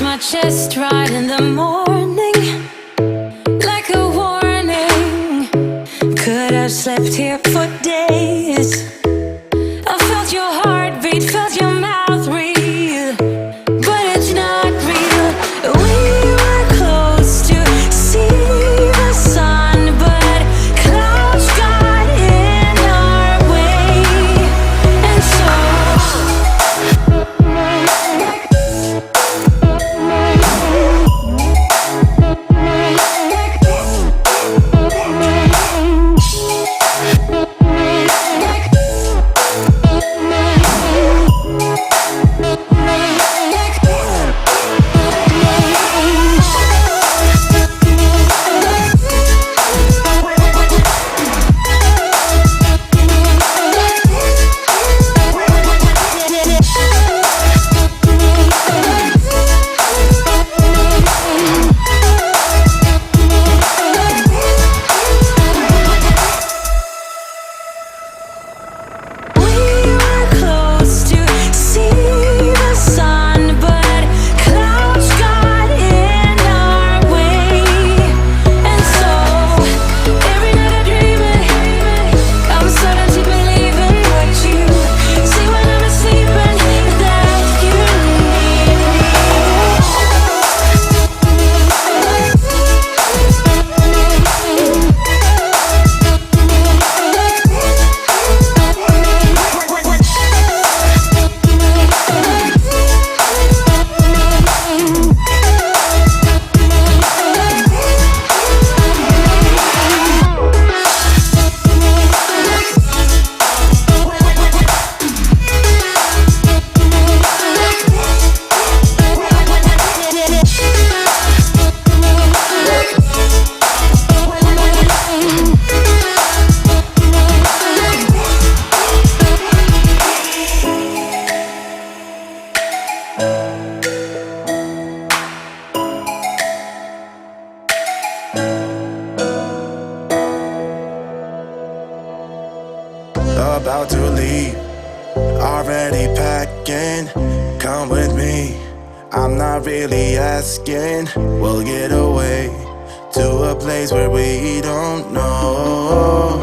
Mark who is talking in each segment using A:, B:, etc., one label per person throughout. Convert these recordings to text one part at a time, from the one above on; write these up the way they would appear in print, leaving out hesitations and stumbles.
A: my chest right in the morning, like a warning. Could have slept here for days. I felt your heartbeat, felt your mouth breathe, but it's not real. We were close to see the sun, but clouds got in our way, and so
B: about to leave, already packing. Come with me, I'm not really asking. We'll get away to a place where we don't know.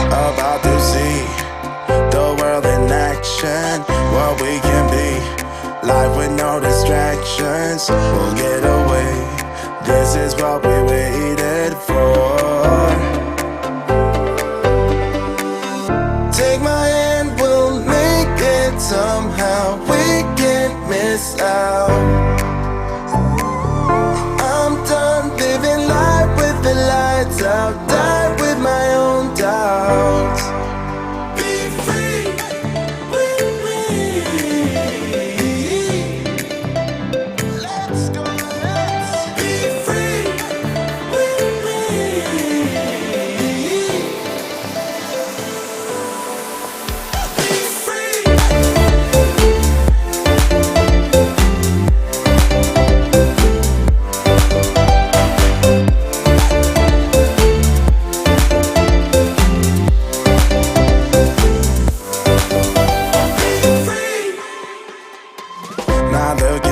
B: About to see the world in action, what we can be, life with no distractions. We'll get away, this is what we waited for. Take my hand, we'll make it somehow. We can't miss out. I'm done living life with the lights out. Die with my own doubts. Be free with me. Let's go, let's be free with me. Now look